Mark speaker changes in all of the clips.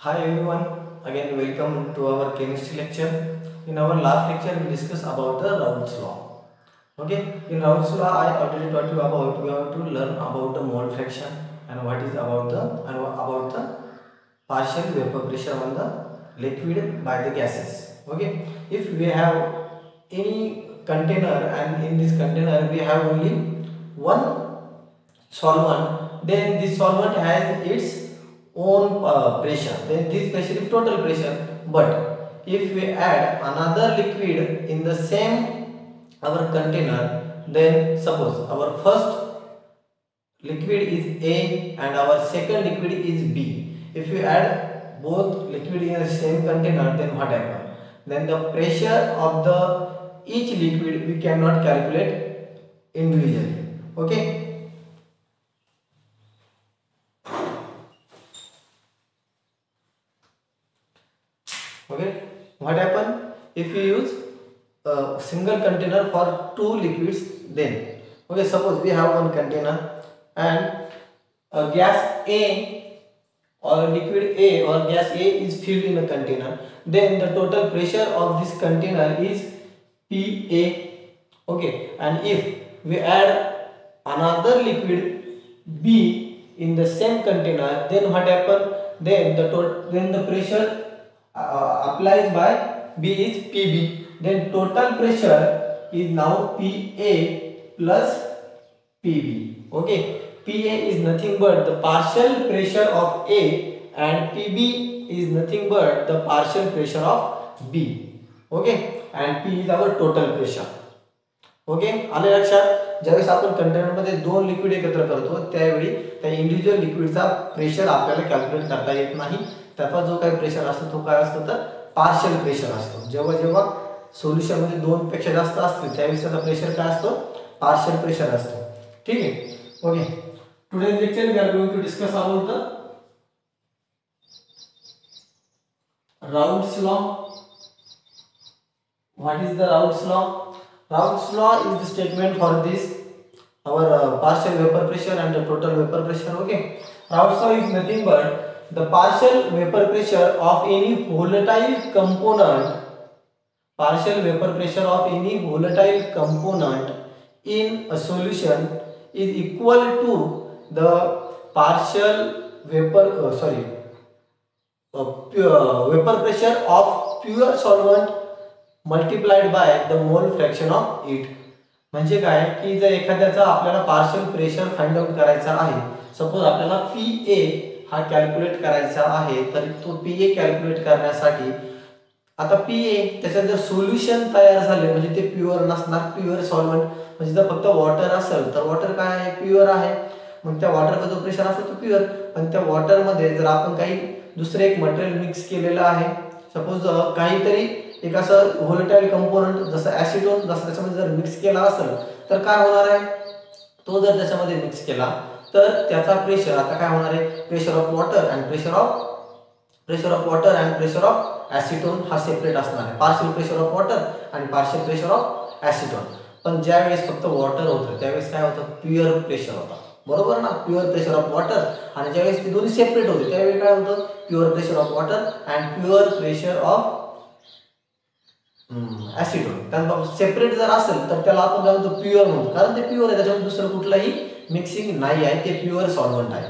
Speaker 1: Hi everyone, again welcome to our chemistry lecture. In our last lecture we discussed about the Raoult's law. Okay, in Raoult's law I already taught you about we have to learn about the mole fraction and what is about the partial vapor pressure on the liquid by the gases. Okay, if we have any container and in this container we have only one solvent, then this solvent has its own pressure, then this pressure is total pressure. But if we add another liquid in the same our container, then suppose our first liquid is A and our second liquid is B. If you add both liquid in the same container, then what happens? Then the pressure of the each liquid we cannot calculate individually. Okay. Okay, what happen if you use a single container for two liquids? Then okay, suppose we have one container and a gas A or liquid A or gas A is filled in a container, then the total pressure of this container is PA. Okay, and if we add another liquid B in the same container, then what happen? Then the pressure applies by B is PB. Then total pressure is now PA plus PB. Okay, PA is nothing but the partial pressure of A and PB is nothing but the partial pressure of B. Okay, and P is our total pressure. Okay, आले लक्षात. ज्यावेळेस आपण container मध्ये दोन liquid एकत्र करतो त्यावेळी त्या इंडिव्हिज्युअल लिक्विडचा प्रेशर आपल्याला कॅल्क्युलेट करता येत नाही. त्याचा जो काही प्रेशर असतो तो काय असतो तर पार्शियल प्रेशर असतो. जेव्हा जेव्हा सोल्युशन मध्ये दोन पेक्षा जास्त असते त्यावेळेस त्याचा प्रेशर काय असतो पार्शियल प्रेशर असतो. ठीक आहे. Okay, today lecture we are going to discuss about the Raoult's law. What is the Raoult's law? Raoult's law is the statement for this our partial vapor pressure and the total vapor pressure. Okay, Raoult's law is nothing but the partial vapor pressure of any volatile component, partial vapor pressure of any volatile component in a solution is equal to the partial vapor vapor pressure of pure solvent multiplied by the mole fraction of it. म्हणजे काय की जर एखाद्याचा आपल्याला partial pressure find out करायचा आहे, suppose आपल्याला PA हा कॅल्क्युलेट करायचा आहे, तर तो PA कॅल्क्युलेट करण्यासाठी आता PA त्याच्यात जर सोल्युशन तयार झाले म्हणजे ते प्युअर नसणार, प्युअर सॉल्व्हेंट म्हणजे जर फक्त वॉटर असेल तर वॉटर काय आहे प्युअर आहे, मग त्या वॉटरचा जो प्रेशर असतो तो प्युअर. पण त्या वॉटर मध्ये जर आपण काही दुसरे एक मटेरियल मिक्स केलेलं आहे, सपोज काहीतरी एक असं व्होलेटाईल कंपोनंट जसं ऍसिटोन जसं त्याच्यामध्ये जर मिक्स केला असेल तर काय होणार आहे, तो जर त्याच्यामध्ये मिक्स केला तर त्याचा प्रेशर आता काय होणार आहे, pressure of water and pressure of acetone हा सेपरेट असणार आहे. पार्शियल प्रेशर ऑफ वॉटर आणि पार्शियल प्रेशर ऑफ ऍसिटोन. पण ज्या वेळेस फक्त वॉटर होतं त्यावेळेस काय होतं प्युअर प्रेशर होता, बरोबर ना, प्युअर प्रेशर ऑफ वॉटर. आणि ज्यावेळेस ते दोन्ही सेपरेट होते त्यावेळी काय होतं pure pressure of water and pure pressure of acetone. त्यानंतर सेपरेट जर असेल तर त्याला आपण काय म्हणतो प्युअर म्हणतो, कारण ते प्युअर आहे, त्याच्यामध्ये दुसरं कुठलाही मिक्सिंग नाही आहे, ते प्युअर सॉल्व्हेंट आहे.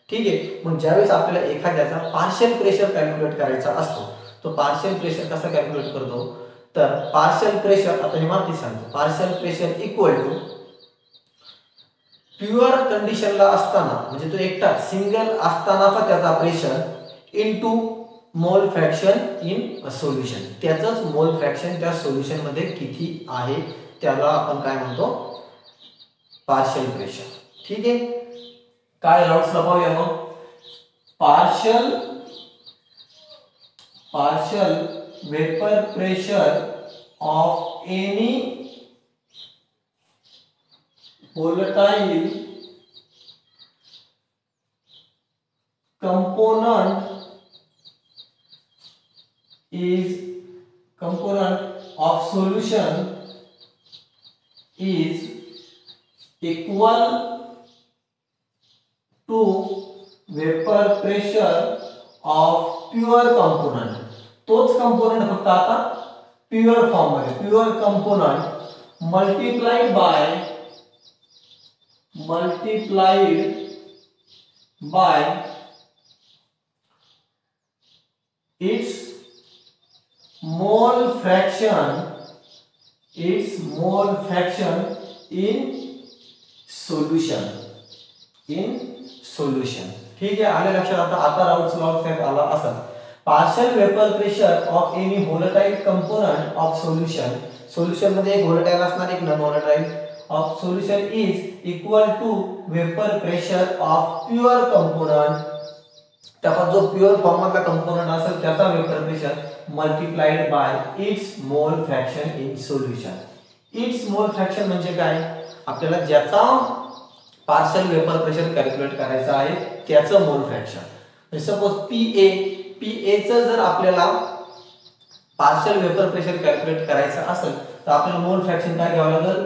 Speaker 1: ठीक आहे. मग ज्यावेळेस आपल्याला एखाद्याचा पार्शियल प्रेशर कॅल्क्युलेट करायचा असतो, तो पार्शियल प्रेशर कसा कॅल्क्युलेट करतो तर पार्शियल प्रेशर आता हे माहिती सांगतो, partial pressure equal to pure कंडिशनला असताना म्हणजे तो एकटा सिंगल असतानाचा त्याचा pressure into mole fraction in solution. त्याचंच मोल फ्रॅक्शन त्या सोल्युशन मध्ये किती आहे त्याला आपण काय म्हणतो पार्शियल प्रेशर. ठीक आहे. काय राऊट्स लपावूया मग. Partial vapour pressure of any volatile component of solution is equal to vapor pressure of pure component, तोच कंपोनंट फक्त आता प्युअर फॉर्म मध्ये, pure component multiplied by its mole fraction in solution. ठीक आहे, आले लक्षात. आता राऊंड लॉ सेट आला असा, partial vapour pressure of any volatile component of solution मध्ये एक व्होलेटाइल असणार, एक non volatile of solution is equal to vapour pressure of pure component. त्याचा जो प्युअर फॉर्म मधला कंपोनंट असेल त्याचा vapour pressure multiplied by its mole fraction in solution. Its mole fraction म्हणजे काय, आपल्याला ज्याचा पार्शियल वेपर प्रेशर कॅल्क्युलेट करायचा आहे त्याचं मोल फ्रॅक्शन. सपोज पीए चं जर आपल्याला पार्शियल वेपर प्रेशर कॅल्क्युलेट करायचं असेल तर आपल्याला मोल फ्रॅक्शन काय घ्यावं लागेल,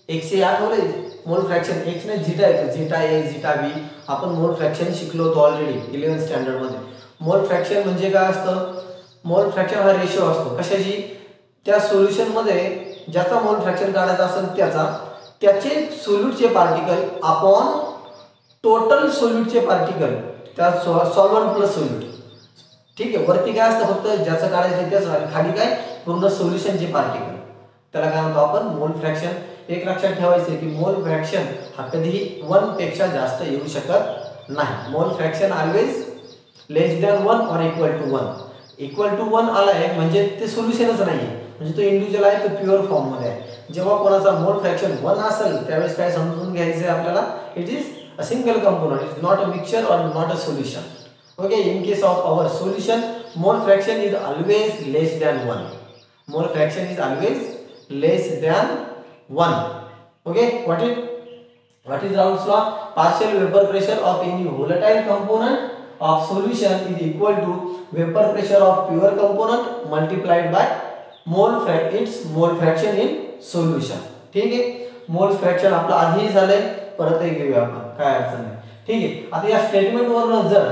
Speaker 1: एक्सए आठवलंय मोल फ्रॅक्शन, एक्स ने झीटा येतो, झीटा ए झीटा बी. आपण मोल फ्रॅक्शन शिकलो होतो ऑलरेडी 11th स्टँडर्ड मध्ये. मोल फ्रॅक्शन म्हणजे काय असतं, मोल फ्रॅक्शन हा रेशो असतो कशाची, त्या सोल्युशन मध्ये ज्याचा मोल फ्रॅक्शन काढायचा असेल त्याचे सोल्यूटचे पार्टिकल अपॉन टोटल सोल्यूटचे पार्टिकल, त्या सॉल्व्हंट प्लस सोल्यूट. ठीक आहे, वरती काय असतं फक्त ज्याचं काढायचं त्याच, आणि खाली काय पूर्ण सोल्युशनचे पार्टिकल, त्याला काय म्हणतो आपण मोल फ्रॅक्शन. एक लक्षात ठेवायचं की मोल फ्रॅक्शन हा कधीही 1 पेक्षा जास्त येऊ शकत नाही. मोल फ्रॅक्शन ऑलवेज लेस दॅन 1 और इक्वल टू 1. इक्वल टू 1 आलाय म्हणजे ते सोल्युशनच नाही, म्हणजे तो इंडिव्हिज्युअल आहे, तो प्युअर फॉर्म मध्ये आहे. जेव्हा कोणाचा मोल फ्रॅक्शन 1 असेल त्यावेळेस काय समजून घ्यायचं आहे आपल्याला, it is a single component, it is not a mixture और not a solution. Okay, in case of our solution mole fraction is always less than 1. Mole fraction is always less than 1. Okay, what is Raoult's law? Partial vapor pressure of any volatile component of solution is equal to vapor pressure of pure component multiplied by its mole fraction in solution. ठीक आहे, मोल fraction आपलं आधीही झालंय, परत घेऊया आपण, काय अडचण नाही. ठीक आहे, आता या स्टेटमेंट वरून जर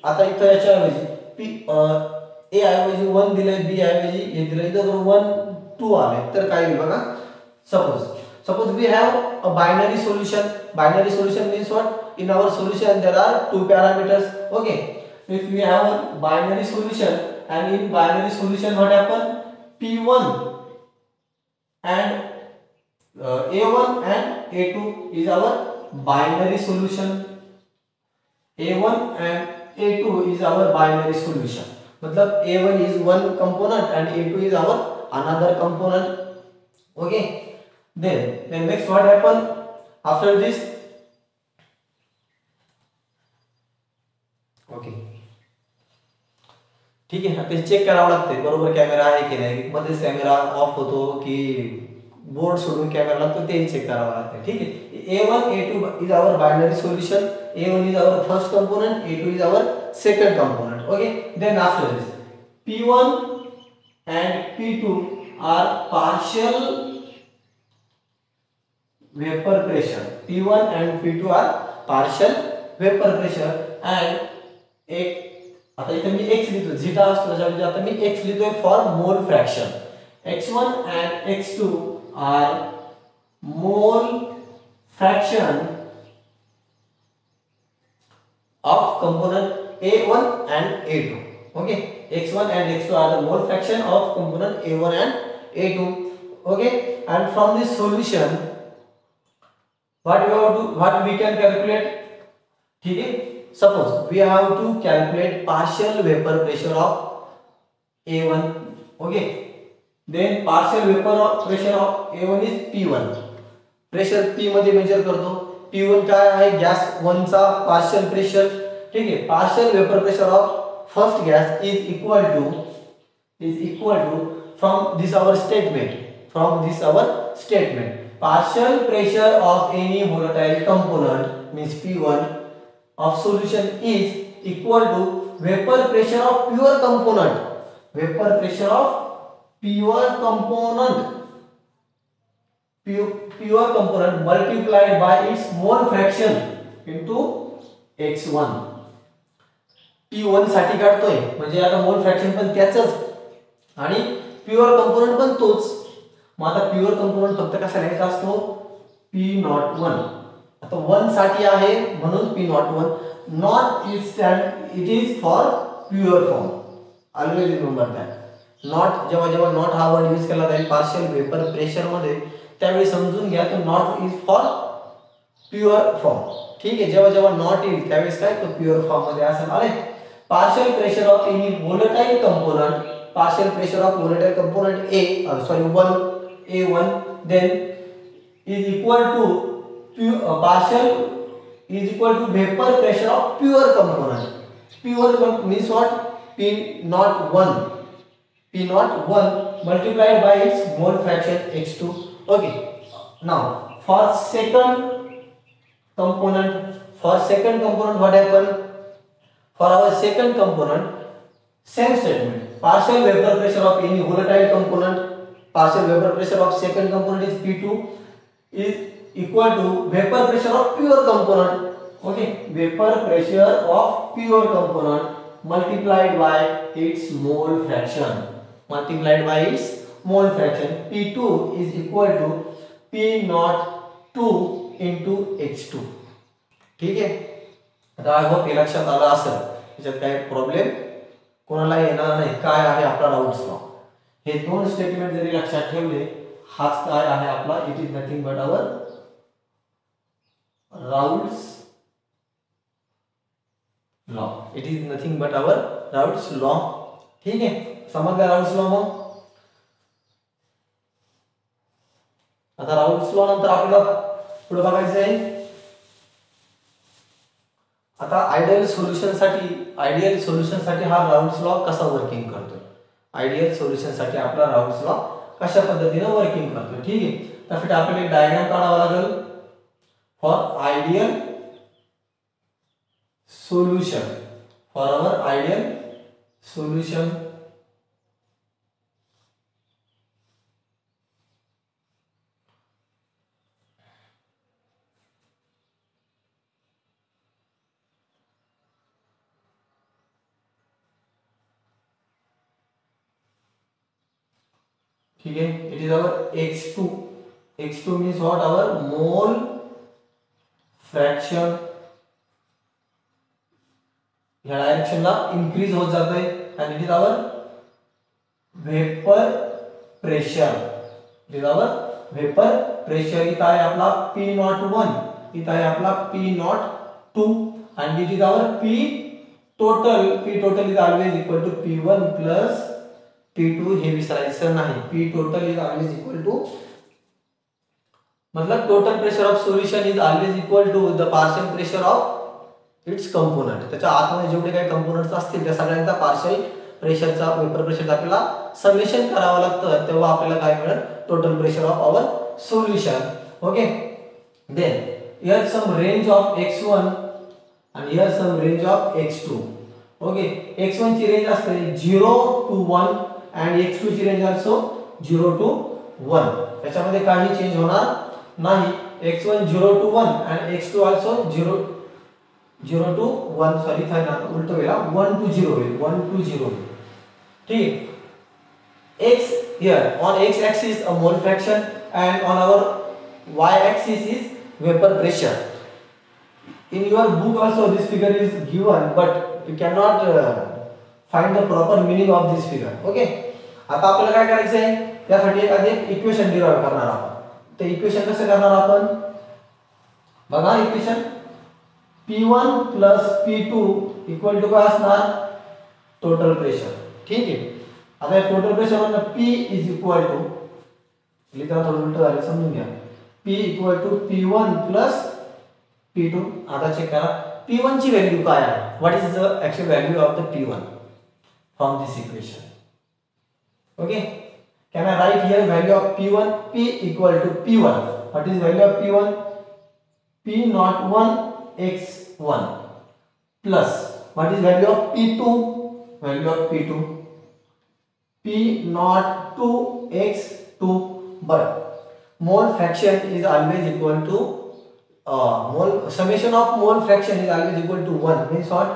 Speaker 1: आता इथं याच्या ऐवजी ए ऐवजी 1 दिलंय, बी ऐवजी हे दिलंय, इथं 1 2 आले तर काय होईल बघा. Suppose we have a binary solution. Binary solution means what? In our solution there are two parameters. Okay. If we have a binary solution, and in binary solution what happen? P1 and A1 and A2 is our binary solution. A1 and A2 is our binary solution. मतलब A1 is one component and A2 is our another component. Okay. Then next what happen after this? Okay. ठीक आहे, आता check करावं लागते बरोबर camera आहे की नाही, मध्येच कॅमेरा ऑफ होतो की बोर्ड सोडून कॅमेरा लागतो ते चेक करावं लागते. ठीक आहे, A1 A2 is our binary solution. A1 is our first component, A2 is our second component. Okay, then after this P1 and P2 are partial vapor pressure. P1 and P2 are partial vapor pressure and एक आता इथे मी x लिहितो, zeta असतो त्याच्यामध्ये आता मी x लिहितोय for मोल fraction. x1 and x2 are mole fraction of component A1 and A2. Okay, x1 and x2 are the mole fraction of component A1 and A2. Okay, and from this solution what we can calculate? ठीक है, suppose we have to calculate partial vapor pressure of A1. Okay, then partial vapor pressure of A1 is P1. Pressure P मध्ये major करतो. P1 काय आहे, gas 1 चा partial pressure. ठीक आहे, partial vapour pressure of first gas is equal to from this our statement partial pressure of any volatile component means P1 of solution is equal to vapor pressure of pure component. Vapor pressure of pure component multiplied by its mole fraction into x1. P1 साठी काढतोय म्हणजे आता मोल fraction पण त्याचंच आणि pure component पण तोच. मग आता प्युअर कंपोनंट फक्त कसा लिहायचा असतो P01. आता 1 साठी आहे म्हणून P01. Not is stand it is for pure form. Always remember that. Not जेव्हा जेव्हा नॉट हा वर्ड यूज केला जाईल पार्शियल वेपर प्रेशर मध्ये त्यावेळी समजून घ्या तो not is for pure form. ठीक आहे. जेव्हा जेव्हा नॉट येईल त्यावेळेस काय तो प्युअर फॉर्म मध्ये असेल. आले. partial pressure of any volatile component, partial pressure of volatile component A1 then is equal to partial is equal to vapor pressure of pure component. Pure means what? P01 multiplied by its mole fraction H2. Okay. Now for second component what happened? For our second component, same statement. Partial vapor pressure of any volatile component, partial vapor pressure of second component is P2 is equal to vapor pressure of pure component. Okay, vapor pressure of pure component multiplied by its mole fraction. P2 is equal to P02 into H2. ठीक है. आता I hope हे लक्षात आलं असेल. याच्यात काही problem कोणाला येणार नाही. काय आहे आपला राउल्स लॉ. हे दोन स्टेटमेंट जरी लक्षात ठेवले हाच काय आहे आपला it is nothing but our Raoult's law. It is nothing but our Raoult's law. ठीक आहे. समजला राउल्स लॉ. मग आता राउल्स लॉ नंतर आपल्याला पुढे बघायचं आहे. आता आयडियल सोल्युशन साठी हा राउल्स लॉ कसा वर्किंग करतो. आयडियल सोल्युशन साठी आपला राउल्स लॉ कशा पद्धतीने वर्किंग करतो. ठीक आहे. त्यासाठी आपल्याला एक डायग्राम काढावा लागेल for ideal solution. For our ideal solution ठीक है. It is our H2 means what? Our mole fraction ह्या डायरेक्शन ला इंक्रीज होत जात आहे आणि it is our vapour pressure. इथं आहे आपला P01, इथं आहे आपला P02 आणि it is our P total is always equal to P1 plus P2. हे विसरायचं नाही. P total is always equal to मतलब total pressure of solution is always equal to the partial pressure of its component. त्याच्या आतमध्ये जेवढे काही components असतील त्या सगळ्यांचा पार्शियल प्रेशरचा वेपर प्रेशरचा आपल्याला समेशन करावं लागतं. तेव्हा आपल्याला काय मिळेल total pressure of our solution. Okay. Then here some range of x1 and here some range of x2. Okay, x1 ची रेंज असते 0 to 1 and x2 ची रेंज also 0 to 1. त्याच्यामध्ये काही चेंज होणार नाही. x1 0 to 1 and x2 also 0 to 1. Sorry था ना उलट होईल. 1 to 0 होईल. 1 to 0. ठीक. x here on x axis a mole fraction and on our y axis is vapor pressure. In your book also this figure is given but you cannot find the proper meaning of this figure. Okay. आता आपल्याला काय करायचं आहे त्यासाठी एखादे equation derive करणार आहोत. ते इक्वेशन कसं करणार आपण बघा. Equation P1 plus P2 equal to काय असणार टोटल प्रेशर. ठीक आहे. आता टोटल प्रेशर म्हणजे P इज इक्वल टू लिहिताना थोडं उलट झालं समजून घ्या. P equal to P1 plus P2. आता चेक करा P1 ची व्हॅल्यू काय आहे. What is the actual value of the P1 from this equation. Okay. Can I write here value of P1? P equal to P1. What is value of P1? P01 x1 plus what is value of P2? Value of P2 P02 x2. But mole fraction is always equal to summation of mole fraction is always equal to 1. Means what?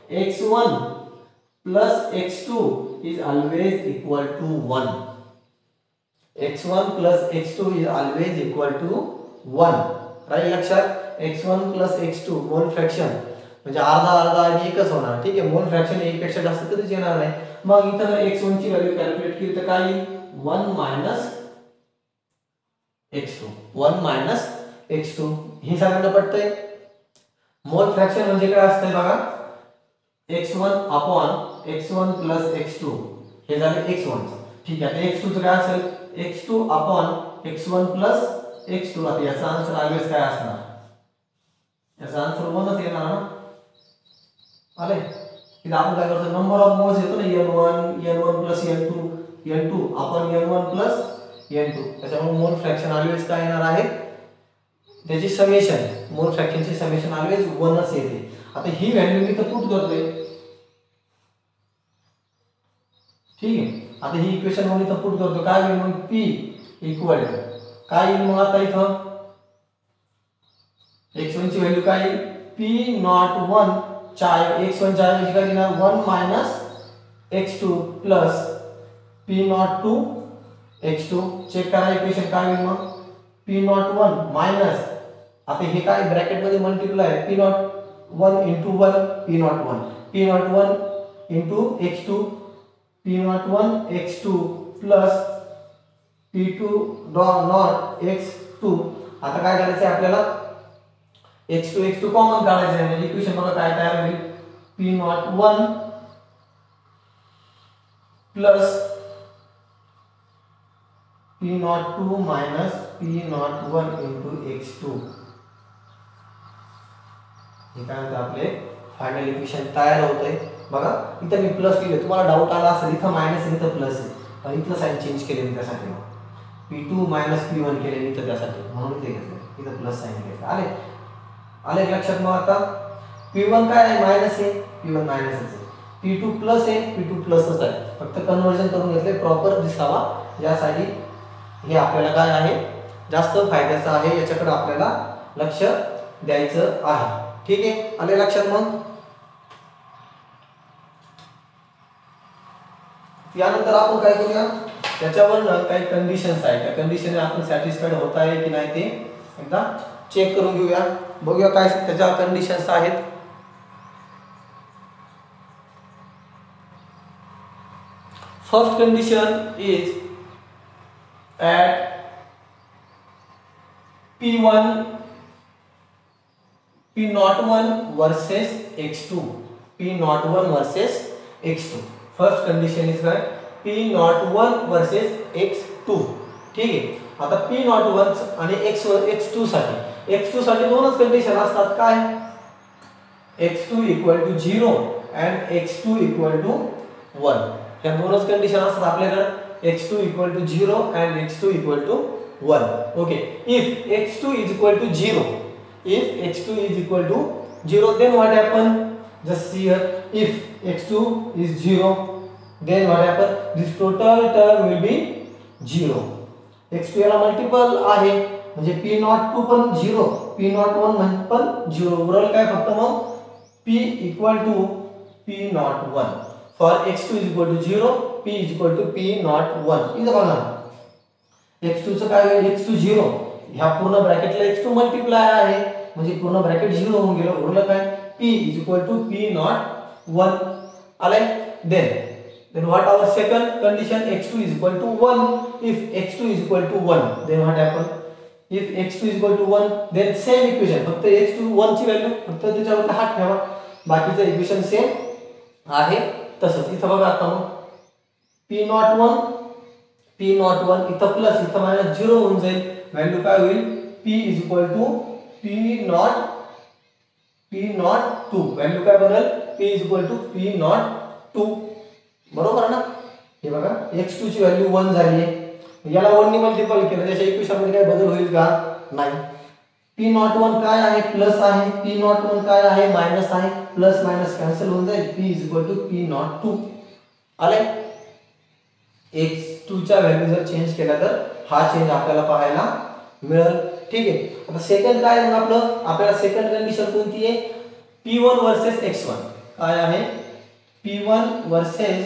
Speaker 1: x1 plus x2 is always equal to 1. x1 plus x2 is always equal to 1. Right लक्षात x1 plus x2 मोल fraction म्हणजे अर्धा अर्धा आणि एकच होणार. ठीक आहे, मोल फ्रॅक्शन एक पेक्षा जास्त कधीच येणार नाही. मग इथं जर x1 ची व्हॅल्यू कॅल्क्युलेट केली तर काय येईल 1 minus x2 1 minus x2. हे सगळ्यांना पटतंय. मोल फ्रॅक्शन म्हणजे काय असतंय बघा x1 upon x1 plus x2 हे झाले x1. ठीक आहे, आता x2 चं काय असेल x2 upon x1 plus x2. आता याचा आन्सर ऑलवेज काय असणार, याचा आन्सर 1च येणार ना. आले की आपण काय करतो नंबर ऑफ मोल्स येतो ना n1 plus n2 upon n1 plus n2. त्याच्यामुळे मोल फ्रॅक्शन ऑलवेज काय येणार आहे त्याची समेशन, मोल फ्रॅक्शनची समेशन ऑलवेज 1च येते. आता ही व्हॅल्यू मी इथं पुट करतोय. ठीक आहे, आता ही इक्वेशन वन इथं पुट करतो. काय होईल मग p इक्वल टू काय येईल मग आता इथं x1 ची व्हॅल्यू काय येईल p नॉट 1 x1 च्या ऐवजी काय देणार 1 minus x2 plus p naught 2 x2. Check करा इक्वेशन काय होईल मग p नॉट 1 मायनस आता हे काय ब्रॅकेट मध्ये multiply p not 1 into 1 p not 1 p not 1 into x2 p not 1 x2 plus p2 not x2. आता काय करायचं आहे आपल्याला x2 कॉमन काढायचं आहे म्हणजे इक्वेशन बघा काय तयार होईल p not 1 plus p naught 2 minus p not 1 into x2. हे काय होतं आपले फायनल इक्वेशन तयार होतंय. बघा इथं मी प्लस केले, तुम्हाला डाऊट आला असेल इथं मायनस आहे इथं प्लस आहे पण इथलं साइन चेंज केले मी त्यासाठी p2 minus p1 केले इथं त्यासाठी म्हणून ते घेतलं इथं प्लस साइन घेतलं. आले लक्षात. मग आता p1 काय आहे मायनस आहे p1 मायनसच आहे, p2 प्लस आहे p2 प्लसच आहे. फक्त कन्वर्जन करून घेतले प्रॉपर दिसावा यासाठी. हे आपल्याला काय आहे जास्त फायद्याचं आहे, याच्याकडे आपल्याला लक्ष द्यायचं आहे. ठीक आहे, आले लक्षात. मग यानंतर आपण काय करूया त्याच्यावर काही कंडिशन्स आहेत त्या कंडिशन आपण सॅटिस्फाईड होत आहे की नाही ते एकदा चेक करून घेऊया. बघूया काय त्याच्या कंडिशन्स आहेत. First condition is at p1 p not 1 versus x2 p not 1 versus x2. First condition is काय p not 1 versus x2. ठीक आहे, आता p not 1 आणि x2 साठी दोनच कंडिशन असतात. काय x2 equal to 0 and x2 equal to 1. ह्या दोनच कंडिशन असतात आपल्याकडे x2 equal to 0 and x2 equal to 1. Okay, if x2 is equal to 0, then what happen? Just see here, if x2 is 0, then what happen? This total term will be 0. x2 याला multiple आहे म्हणजे p naught 2 पण 0 p not 1 पण 0. उरल काय फक्त मग p equal to p not 1. For x2 is equal to 0, p is equal to p not 1. इथं बघा x2 चं काय होईल x2 0 ह्या पूर्ण ब्रॅकेटला x2 मल्टिप्लाय आहे म्हणजे पूर्ण ब्रॅकेट 0 होऊन गेलं. उरलं काय p is equal to p not 1. आले. then what our second condition x2 is equal to 1. if x2 is equal to 1 then what happen? if x2 is equal to 1 then same equation फक्त x2 1 ची value फक्त त्याच्यावर हात ठेवा बाकीचं equation same आहे तसंच. इथं बघा आता मग p नॉट 1 इथं प्लस इथं मायनस 0 होऊन जाईल. व्हॅल्यू काय होईल p is equal to p naught 2. Value काय बनेल p is equal to p naught 2. बरोबर ना. हे बघा x2 ची व्हॅल्यू 1 झाली आहे याला 1 ने मल्टिपल केलं त्याच्या इक्वेशन मध्ये काय बदल होईल का नाही. p नॉट 1 काय आहे प्लस आहे, p नॉट 1 काय आहे मायनस आहे, प्लस मायनस कॅन्सल होऊन जाईल p is equal to p naught 2. आले. x2 च्या व्हॅल्यू जर चेंज केला तर हा चेंज आपल्याला पाहायला मिळेल. ठीक आहे, आता सेकंड काय मग आपल्याला सेकंड कंडिशन कोणती आहे p1 वर्सेस x1. काय आहे P1 वर्सेस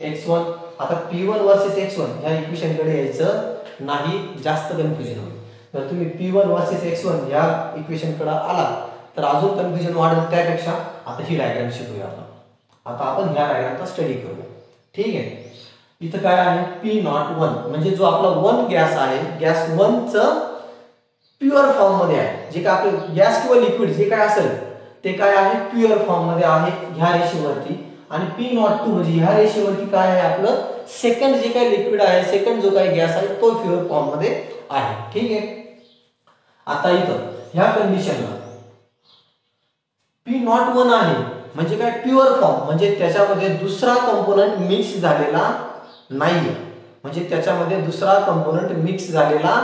Speaker 1: x1. आता P1 वर्सेस x1 ह्या इक्वेशन कडे यायचं नाही, जास्त कन्फ्युजन होईल. जर तुम्ही P1 वर्सेस x1 ह्या इक्वेशन कडे आला तर अजून कन्फ्युजन वाढेल. त्यापेक्षा आता ही डायग्राम शिकूया आपण. आता आपण ह्या डायग्रामचा स्टडी करूया. ठीक आहे. इथं काय आहे P01 म्हणजे जो आपला 1 गॅस आहे, गॅस 1 चं प्युअर फॉर्म मध्ये आहे. जे काय आपले गॅस किंवा लिक्विड जे काय असेल ते काय आहे प्युअर फॉर्म मध्ये आहे ह्या रेषेवरती. आणि P02 म्हणजे ह्या रेषेवरती काय आहे आपलं सेकंड जे काही लिक्विड आहे, सेकंड जो काही गॅस आहे तो प्युअर फॉर्म मध्ये आहे. ठीक आहे. आता इथं ह्या कंडिशनला P01 आहे म्हणजे काय प्युअर फॉर्म म्हणजे त्याच्यामध्ये दुसरा कंपोनंट मिक्स झालेला नाहीये. म्हणजे त्याच्यामध्ये दुसरा कंपोनंट मिक्स झालेला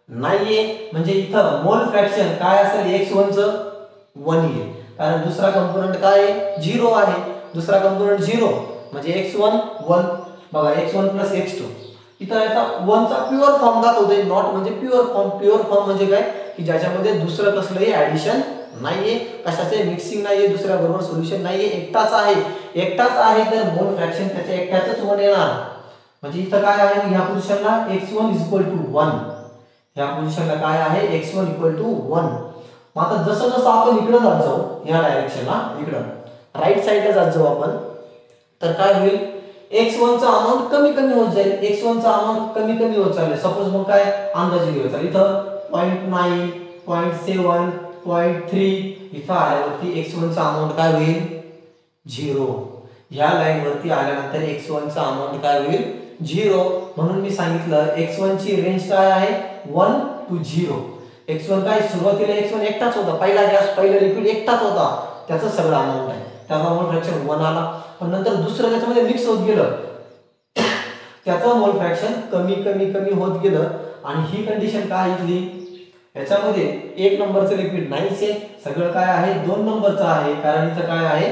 Speaker 1: नाहीये. म्हणजे इथं मोल फ्रॅक्शन काय असेल x1 चं 1 येईल. कारण दुसरा कंपोनंट काय आहे 0 आहे. दुसरा कंपोनंट 0 म्हणजे x1 1. बघा x1 + x2 इथं आता 1 चा प्युअर फॉर्म दाखवतोय. नॉट म्हणजे प्युअर फॉर्म. प्युअर फॉर्म म्हणजे काय की ज्याच्यामध्ये दुसरं कसलंही ऍडिशन नाहीये, कशाचे मिक्सिंग नाहीये, दुसऱ्या बरोबर सोल्युशन नाहीये, एकटाच आहे. एकटाच आहे तर मोल फ्रॅक्शन त्याच्या एकट्याचंच 1 येणार. म्हणजे इथं काय आहे ह्या पोझिशनला x1 = 1. ह्या पोझिशनला काय आहे x1 = 1. मग आता जसं जसं आपण इकडे जात जाऊ या डायरेक्शनला, इकडं राईट साइडला जात जाऊ आपण, तर काय होईल x1 चा अमाउंट कमी कमी होत जाईल. x1 चा अमाउंट कमी कमी होत चालले. सपोज मग काय अंदाजे घेऊया. इथं 0.9 0.7 0.3 इथं आल्यावरती x1 चा अमाउंट काय होईल 0. या लाईन वरती आल्यानंतर x1 चा अमाउंट काय होईल 0. म्हणून मी सांगितलं x1 ची रेंज काय आहे 1 to 0. x1 काय सुरुवातीला x1 एकटाच होता. पहिला गॅस पहिला लिक्विड एकटाच होता. त्याचं सगळं अमाउंट आहे. त्याचा मोल फ्रॅक्शन 1 आला. पण नंतर दुसरं त्याच्यामध्ये मिक्स होत गेलं त्याचं मोल फ्रॅक्शन कमी कमी कमी होत गेलं. आणि ही कंडिशन काय इथली याच्यामध्ये 1 नंबरचं लिक्विड नाहीच आहे. सगळं काय आहे 2 नंबरचं आहे. कारण इथं काय आहे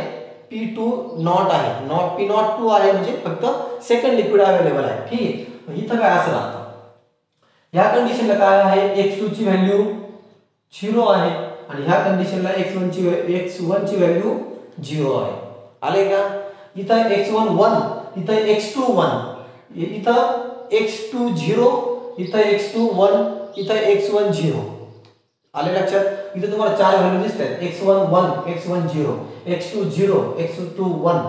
Speaker 1: P2 नॉट आहे. नॉट P02 आहे म्हणजे फक्त सेकंड लिक्विड अवेलेबल आहे. ठीक आहे. इथं काय असेल आता या कंडिशनला काय आहे x2 ची व्हॅल्यू 0 आहे आणि ह्या कंडिशनला x1 ची व्हॅल्यू 0 आहे. आले का. इथं x1 1, इथं x2 1, इथं x2 0, इथं x2 1, इथं x1 0. आले लक्षात. इथं तुम्हाला चार व्हॅल्यू दिसतात x1 1, x1 0, x2 0, x2 1.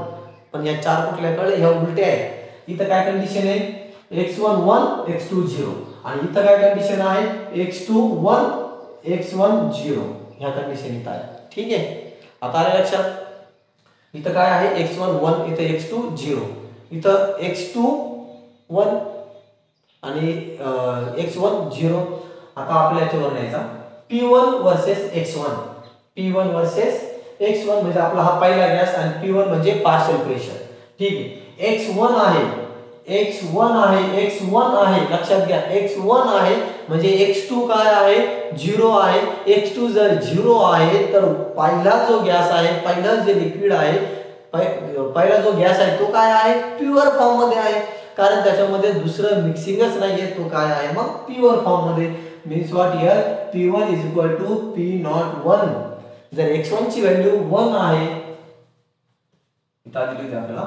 Speaker 1: पण या चार कुठल्या कळले ह्या उलटे आहेत. इथं काय कंडिशन आहे x1 1, x2 0 आणि इथं काय कंडिशन आहे x2 1, x1 0. ह्या कंडिशन इथं आहे. ठीक आहे. आता आले लक्षात. इथं काय आहे x1 1, इथं x2 0, इथं x2 1 आणि x1 0. आता आपल्या याच्यावर न्यायचा P1 versus x1. P1 versus x1 म्हणजे आपला हा पहिला गॅस आणि P1 म्हणजे पार्शियल प्रेशर. ठीक आहे. x1 आहे, x1 आहे, x1 आहे. लक्षात घ्या x1 आहे म्हणजे x2 काय आहे 0 आहे. x2 जर 0 आहे तर पहिला जो गॅस आहे, पहिला जे लिक्विड आहे, पहिला जो गॅस आहे तो काय आहे प्युअर फॉर्म मध्ये आहे. कारण त्याच्यामध्ये दुसरं मिक्सिंगच नाहीये. तो काय आहे मग प्युअर फॉर्म मध्ये. Means what here P1 = P01. जर x1 ची व्हॅल्यू 1 आहे इथं दिली होती आपल्याला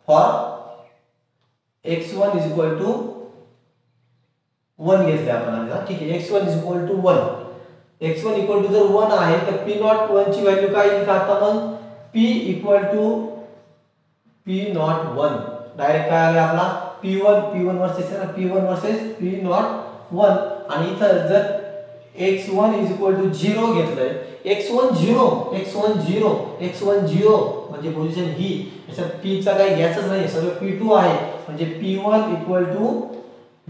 Speaker 1: फॉर x1 = 1 घेतले आपण आता. ठीक आहे. x1 = 1. x1 जर 1 आहे तर P01 ची व्हॅल्यू काय येईल आता मग P = P01. डायरेक्ट काय आले आपला P1 वर्सेस P01 आणि इथं जर x1 = 0 घेतलंय x1 0 म्हणजे पोझिशन ही याच्यात P चा काही गॅसच नाही, सगळं P2 आहे म्हणजे P1 =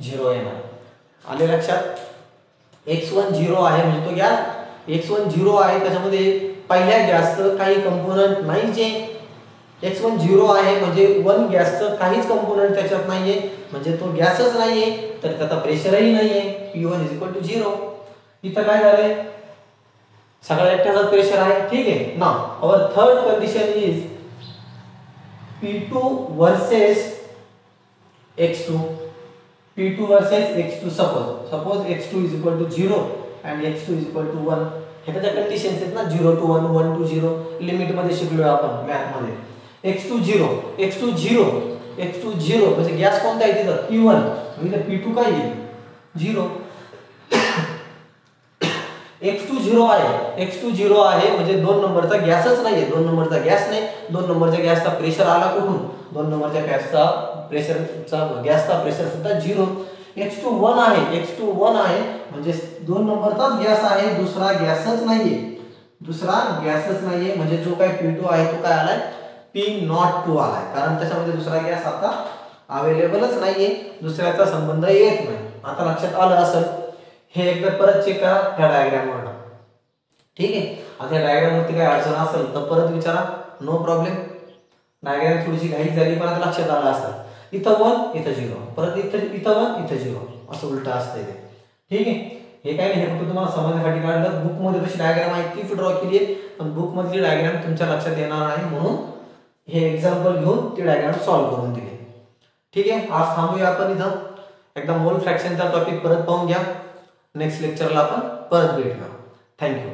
Speaker 1: 0 येणार. आले लक्षात. x1 0 आहे म्हणजे तो गॅस x1 0 आहे त्याच्यामध्ये पहिल्या गॅसचं काही कंपोनंट नाहीच आहे. x1 0 आहे म्हणजे 1 गॅसचं काहीच कंपोनंट त्याच्यात नाहीये म्हणजे तो गॅसच नाहीये तर त्याचा प्रेशरही नाहीये. P1 = 0. इथं काय झालंय सगळ्या एकट्याचाच प्रेशर आहे. ठीक आहे ना. Our third condition is P2 versus x2. P2 versus x2. Suppose x2 = 0 and x2 = 1. हे त्याच्या कंडिशन्स आहेत ना, 0 to 1, 1 to 0 लिमिट मध्ये शिकलोय आपण मॅथ मध्ये. x to 0 म्हणजे गॅस कोणता आहे तिथं P1 म्हणजे P2 काय येईल 0. x2 0 आहे म्हणजे 2 नंबरचा गॅसच नाहीये. 2 नंबरचा गॅस नाही. 2 नंबरच्या गॅसचा प्रेशर आला कुठून? 2 नंबरच्या गॅसचा प्रेशर सुद्धा 0. x2 1 आहे म्हणजे 2 नंबरचाच गॅस आहे, दुसरा गॅसच नाहीये म्हणजे जो काय P2 आहे तो काय आलाय P02 आलाय, कारण त्याच्यामध्ये दुसरा गॅस आता अवेलेबलच नाहीये, दुसऱ्याचा संबंध येत नाही. आता लक्षात आलं असेल. हे एकदा परत चेक करा ह्या डायग्रामवर. ठीक आहे. आता या डायग्राम वरती काय अडचण असेल तर परत विचारा, नो प्रॉब्लेम. डायग्राम थोडीशी घाई झाली पण आता लक्षात आलं असेल. इथं 1 इथं 0 परत इथं 1 इथं 0 असं उलट असतंय ते. ठीक आहे. हे काय नाही, हे फक्त तुम्हाला समजण्यासाठी काढलं. बुक मध्ये कशी डायग्राम आहे तीच ड्रॉ केली आहे, पण बुक मधली डायग्राम तुमच्या लक्षात येणार नाही म्हणून हे एक्झाम्पल घेऊन ती डायग्राम सॉल्व्ह करून दिली. ठीक आहे. आज थांबूया आपण इथं. एकदा मोल फ्रॅक्शनचा टॉपिक परत पाहून घ्या. नेक्स्ट लेक्चरला आपण परत भेटूया. थँक्यू.